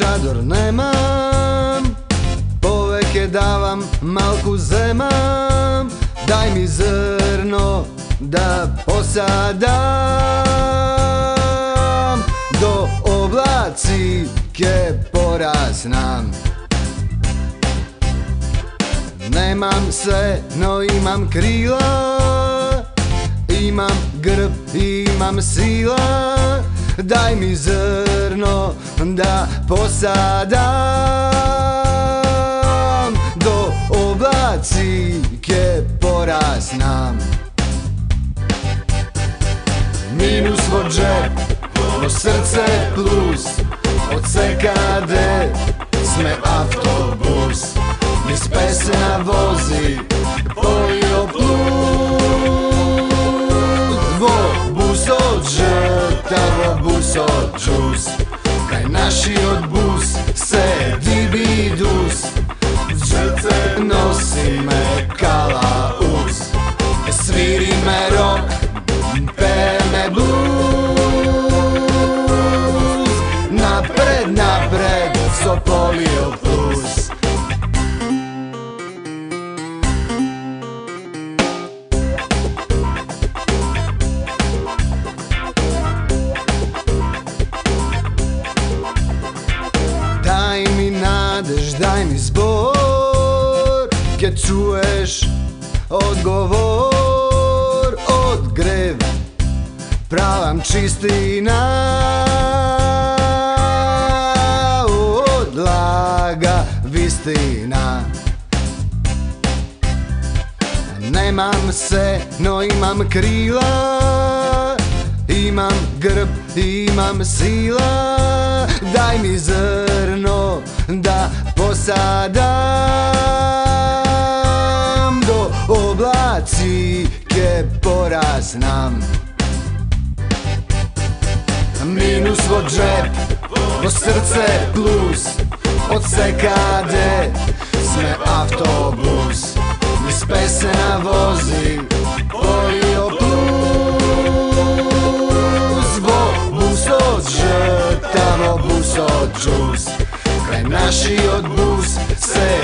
čador nemam, poveke davam, malku zemam. Daj mi zrno da posadam, do oblacike porasnam. Nemam sve, no imam krila, imam grb, imam sila. Daj mi zrno da posadam, do oblacike porasnam. Minus vo džep, vo srce plus, od sekade sme autobus. Niz pesena vozi polio plus, vo bus od žrta, vo bus od džus. Kaj naši od bus se dibidus, žrce nosi me kalaus. Sviri me rock, pe me blues, napred, napred, so polio plus. Daj mi nadež, daj mi zbor, keď čuješ odgovor. Od grev pravam čistina, odlaga vistina. Nemam se, no imam krila, imam grb, imam sila. Daj mi zrno da posadam, do oblacike porasnam. Minus vo džep, vo srce plus, od sekade sme autobus. Niz pesena vozi polio plus, vo bus od žrta, vo bus od džus. Kraj naši od bus se